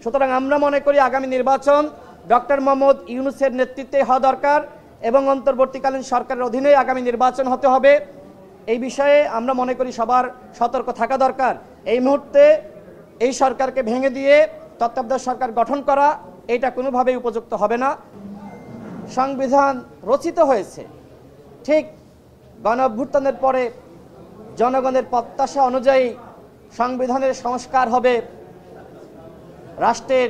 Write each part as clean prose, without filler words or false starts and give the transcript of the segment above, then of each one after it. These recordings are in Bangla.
সুতরাং আমরা মনে করি আগামী নির্বাচন ডক্টর মোহাম্মদ ইউনূসের নেতৃত্বে হওয়া দরকার এবং অন্তর্বর্তীকালীন সরকারের অধীনে আগামী নির্বাচন হতে হবে। এই বিষয়ে আমরা মনে করি সবার সতর্ক থাকা দরকার। এই মুহূর্তে এই সরকারকে ভেঙে দিয়ে তত্ত্বাবধায়ক সরকার গঠন করা এটা কোনোভাবেই উপযুক্ত হবে না। সংবিধান রচিত হয়েছে ঠিক গণঅভ্যুত্থানের পরে জনগণের প্রত্যাশা অনুযায়ী সংবিধানের সংস্কার হবে, রাষ্ট্রের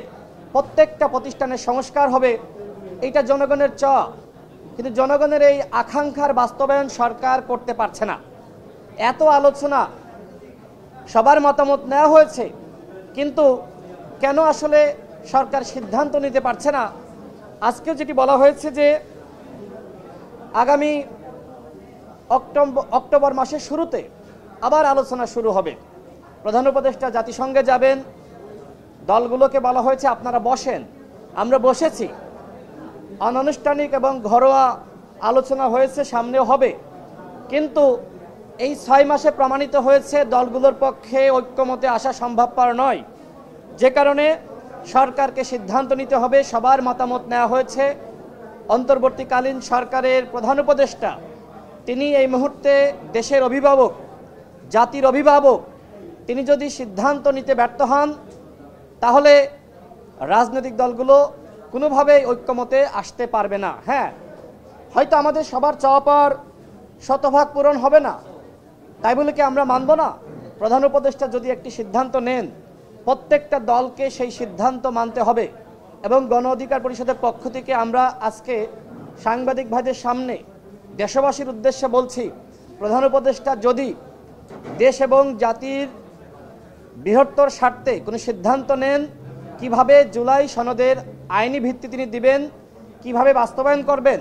প্রত্যেকটা প্রতিষ্ঠানের সংস্কার হবে, এটা জনগণের চাওয়া। কিন্তু জনগণের এই আকাঙ্ক্ষার বাস্তবায়ন সরকার করতে পারছে না। এত আলোচনা, সবার মতামত নেওয়া হয়েছে, কিন্তু কেন আসলে সরকার সিদ্ধান্ত নিতে পারছে না? আজকেও যেটি বলা হয়েছে যে আগামী অক্টোবর মাসের শুরুতে আবার আলোচনা শুরু হবে। প্রধান উপদেষ্টা জাতিসংঘে যাবেন, দলগুলোকে বলা হয়েছে আপনারা বসেন। আমরা বসেছি, অনানুষ্ঠানিক এবং ঘরোয়া আলোচনা হয়েছে, সামনেও হবে। কিন্তু এই 6 মাসে প্রমাণিত হয়েছে দলগুলোর পক্ষে ঐক্যমতে আসা সম্ভবপর নয়, যে কারণে সরকারকে সিদ্ধান্ত নিতে হবে। সবার মতামত নেওয়া হয়েছে। অন্তর্বর্তীকালীন সরকারের প্রধান উপদেষ্টা তিনি এই মুহূর্তে দেশের অভিভাবক, জাতির অভিভাবক। তিনি যদি সিদ্ধান্ত নিতে ব্যর্থ হন তাহলে রাজনৈতিক দলগুলো কোনোভাবেই ঐক্যমতে আসতে পারবে না। হ্যাঁ, হয়তো আমাদের সবার চাওয়া পাওয়ার শতভাগ পূরণ হবে না, তাই বলে কি আমরা মানব না? প্রধান উপদেষ্টা যদি একটি সিদ্ধান্ত নেন, প্রত্যেকটা দলকে সেই সিদ্ধান্ত মানতে হবে। এবং গণ অধিকার পরিষদের পক্ষ থেকে আমরা আজকে সাংবাদিক ভাইদের সামনে দেশবাসীর উদ্দেশ্যে বলছি, প্রধান উপদেষ্টা যদি দেশ এবং জাতির বৃহত্তর স্বার্থে কোনো সিদ্ধান্ত নেন, কিভাবে জুলাই সনদের আইনি ভিত্তি তিনি দিবেন, কিভাবে বাস্তবায়ন করবেন,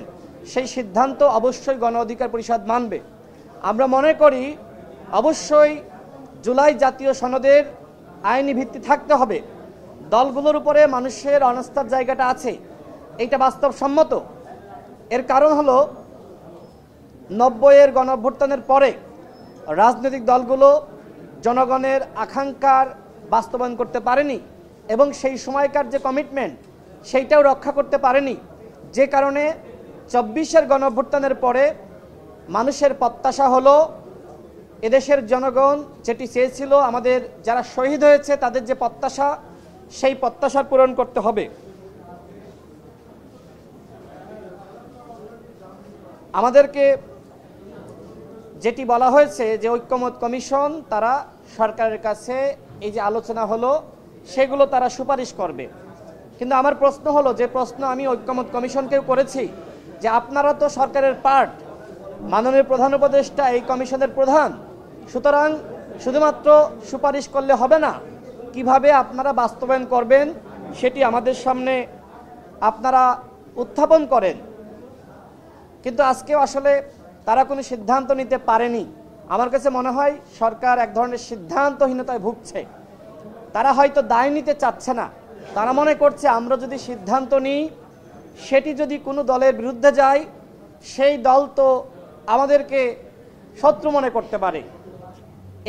সেই সিদ্ধান্ত অবশ্যই গণ অধিকার পরিষদ মানবে। আমরা মনে করি অবশ্যই জুলাই জাতীয় সনদের আইনি ভিত্তি থাকতে হবে। দলগুলোর উপরে মানুষের অনাস্থার জায়গাটা আছে, এইটা বাস্তবসম্মত। এর কারণ হলো 90-এর গণঅভ্যুত্থানের পরে রাজনৈতিক দলগুলো জনগণের আকাঙ্ক্ষার বাস্তবায়ন করতে পারেনি এবং সেই সময়কার যে কমিটমেন্ট সেইটাও রক্ষা করতে পারেনি, যে কারণে 24-এর গণঅভ্যুত্থানের পরে মানুষের প্রত্যাশা হলো এদেশের জনগণ যেটি চেয়েছিল, আমাদের যারা শহীদ হয়েছে তাদের যে প্রত্যাশা, সেই প্রত্যাশা পূরণ করতে হবে। আমাদেরকে যেটি বলা হয়েছে যে ঐক্যমত কমিশন তারা সরকারের কাছে এই যে আলোচনা হলো সেগুলো তারা সুপারিশ করবে। কিন্তু আমার প্রশ্ন হলো, যে প্রশ্ন আমি ঐক্যমত কমিশনকেও করেছি, যে আপনারা তো সরকারের পার্ট, মাননীয় প্রধান উপদেষ্টা এই কমিশনের প্রধান, সুতরাং শুধুমাত্র সুপারিশ করলে হবে না, কিভাবে আপনারা বাস্তবায়ন করবেন সেটি আমাদের সামনে আপনারা উত্থাপন করেন। কিন্তু আজকেও আসলে তারা কোনো সিদ্ধান্ত নিতে পারেনি। আমার কাছে মনে হয় সরকার এক ধরনের সিদ্ধান্তহীনতায় ভুগছে। তারা হয়তো দায় নিতে চাচ্ছে না, তারা মনে করছে আমরা যদি সিদ্ধান্ত নিই, সেটি যদি কোনো দলের বিরুদ্ধে যায়, সেই দল তো আমাদেরকে শত্রু মনে করতে পারে।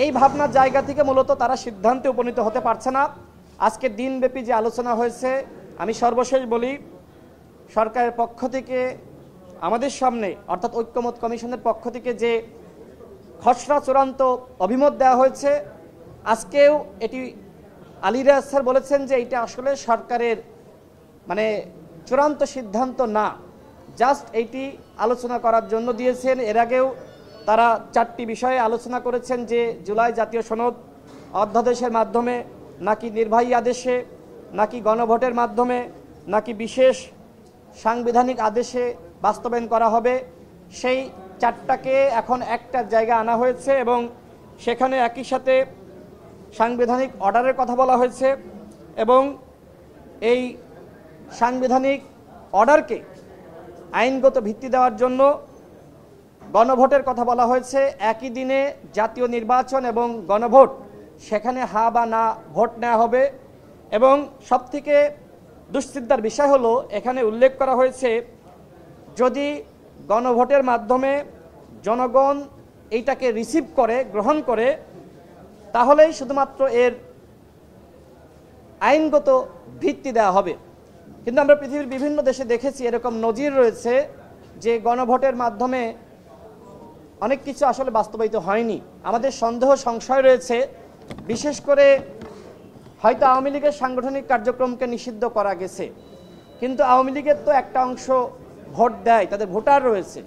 এই ভাবনার জায়গা থেকে মূলত তারা সিদ্ধান্তে উপনীত হতে পারছে না। আজকে দিনব্যাপী যে আলোচনা হয়েছে, আমি সর্বশেষ বলি, সরকারের পক্ষ থেকে আমাদের সামনে অর্থাৎ ঐক্যমত কমিশনের পক্ষ থেকে যে খসড়া চূড়ান্ত অভিমত দেওয়া হয়েছে, আজকেও এটি আলী রিয়াজ স্যার বলেছেন যে এটা আসলে সরকারের চূড়ান্ত সিদ্ধান্ত না, জাস্ট এইটি আলোচনা করার জন্য দিয়েছেন। এর আগেও তারা 4টি বিষয়ে আলোচনা করেছেন, যে জুলাই জাতীয় সনদ অধ্যাদেশের মাধ্যমে, নাকি নির্বাহী আদেশে, নাকি গণভোটের মাধ্যমে, নাকি বিশেষ সাংবিধানিক আদেশে বাস্তবায়ন করা হবে। সেই 4টাকে এখন একটা জায়গায় আনা হয়েছে এবং সেখানে একই সাথে সাংবিধানিক অর্ডারের কথা বলা হয়েছে এবং এই সাংবিধানিক অর্ডারকে আইনগত ভিত্তি দেওয়ার জন্য গণভোটের কথা বলা হয়েছে। একই দিনে জাতীয় নির্বাচন এবং গণভোট, সেখানে হা বা না ভোট নেওয়া হবে। এবং সবথেকে দুশ্চিন্তার বিষয় হলো, এখানে উল্লেখ করা হয়েছে যদি গণভোটের মাধ্যমে জনগণ এইটাকে রিসিভ করে, গ্রহণ করে, তাহলেই শুধুমাত্র এর আইনগত ভিত্তি দেওয়া হবে। কিন্তু আমরা পৃথিবীর বিভিন্ন দেশে দেখেছি এরকম নজির রয়েছে যে গণভোটের মাধ্যমে অনেক কিছু আসলে বাস্তবায়িত হয়নি। আমাদের সন্দেহ সংশয় রয়েছে, বিশেষ করে হয়তো আওয়ামী লীগের সাংগঠনিক কার্যক্রমকে নিষিদ্ধ করা গেছে, কিন্তু আওয়ামী লীগের তো একটা অংশ ভোট দেয়, তাদের ভোটার রয়েছে।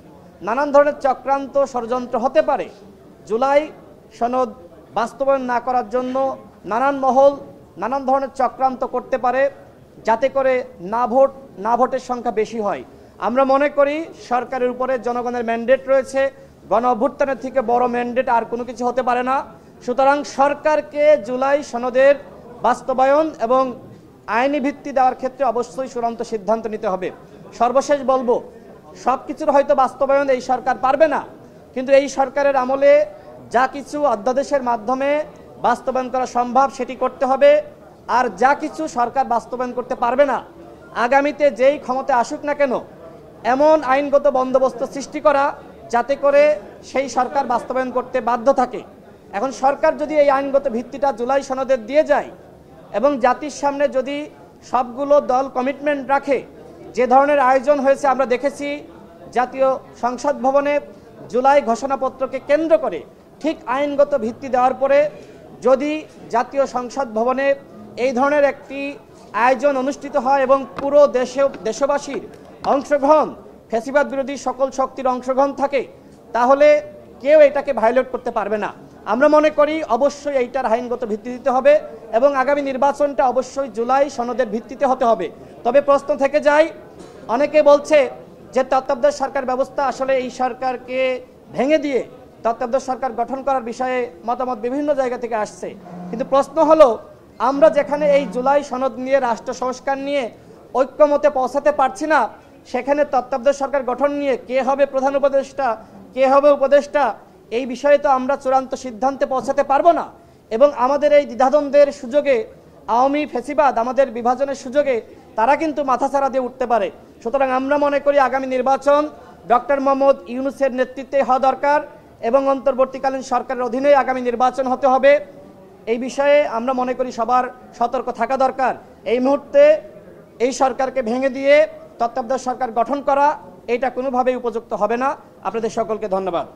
নানান ধরনের চক্রান্ত ষড়যন্ত্র হতে পারে। জুলাই সনদ বাস্তবায়ন না করার জন্য নানান মহল নানান ধরনের চক্রান্ত করতে পারে, যাতে করে না ভোটের সংখ্যা বেশি হয়। আমরা মনে করি সরকারের উপরে জনগণের ম্যান্ডেট রয়েছে, গণ অভ্যুত্থানের থেকে বড় ম্যান্ডেট আর কোনো কিছু হতে পারে না। সুতরাং সরকারকে জুলাই সনদের বাস্তবায়ন এবং আইনি ভিত্তি দেওয়ার ক্ষেত্রে অবশ্যই চূড়ান্ত সিদ্ধান্ত নিতে হবে। সর্বশেষ বলবো, সব কিছুর হয়তো বাস্তবায়ন এই সরকার পারবে না, কিন্তু এই সরকারের আমলে যা কিছু অধ্যাদেশের মাধ্যমে বাস্তবায়ন করা সম্ভব সেটি করতে হবে। আর যা কিছু সরকার বাস্তবায়ন করতে পারবে না, আগামীতে যেই ক্ষমতা আসুক না কেন এমন আইনগত বন্দোবস্ত সৃষ্টি করা যাতে করে সেই সরকার বাস্তবায়ন করতে বাধ্য থাকে। এখন সরকার যদি এই আইনগত ভিত্তিটা জুলাই সনদের দিয়ে যায় এবং জাতির সামনে যদি সবগুলো দল কমিটমেন্ট রাখে, যে ধরনের আয়োজন হয়েছে আমরা দেখেছি জাতীয় সংসদ ভবনে জুলাই ঘোষণাপত্রকে কেন্দ্র করে, ঠিক আইনগত ভিত্তি দেওয়ার পরে যদি জাতীয় সংসদ ভবনে এই ধরনের একটি আয়োজন অনুষ্ঠিত হয় এবং পুরো দেশবাসীর অংশগ্রহণ, ফ্যাসিবাদ বিরোধী সকল শক্তির অংশগ্রহণ থাকে, তাহলে কেউ এটাকে ভায়োলেট করতে পারবে না। আমরা মনে করি অবশ্যই এইটার আইনগত ভিত্তি দিতে হবে এবং আগামী নির্বাচনটা অবশ্যই জুলাই সনদের ভিত্তিতে হতে হবে। তবে প্রশ্ন থেকে যায়, অনেকে বলছে যে তত্ত্বাবধায়ক সরকার ব্যবস্থা আসলে এই সরকারকে ভেঙে দিয়ে তত্ত্বাবধায়ক সরকার গঠন করার বিষয়ে মতামত বিভিন্ন জায়গা থেকে আসছে। কিন্তু প্রশ্ন হলো, আমরা যেখানে এই জুলাই সনদ নিয়ে রাষ্ট্র সংস্কার নিয়ে ঐক্যমতে পৌঁছাতে পারছি না, সেখানে তত্ত্বাবধায়ক সরকার গঠন নিয়ে কে হবে প্রধান উপদেষ্টা, কে হবে উপদেষ্টা, এই বিষয়ে তো আমরা চূড়ান্ত সিদ্ধান্তে পৌঁছাতে পারবো না। এবং আমাদের এই দ্বিধাদ্বন্দ্বের সুযোগে আওয়ামী ফ্যাসিবাদ আমাদের বিভাজনের সুযোগে তারা কিন্তু মাথাছাড়া দিয়ে উঠতে পারে। সুতরাং আমরা মনে করি আগামী নির্বাচন ডক্টর মোহাম্মদ ইউনূসের নেতৃত্বে হওয়া দরকার এবং অন্তর্বর্তীকালীন সরকারের অধীনে আগামী নির্বাচন হতে হবে। এই বিষয়ে আমরা মনে করি সবার সতর্ক থাকা দরকার। এই মুহূর্তে এই সরকারকে ভেঙে দিয়ে তত্ত্বাবধায়ক সরকার গঠন করা এটা কোনোভাবেই উপযুক্ত হবে না। আপনাদের সকলকে ধন্যবাদ।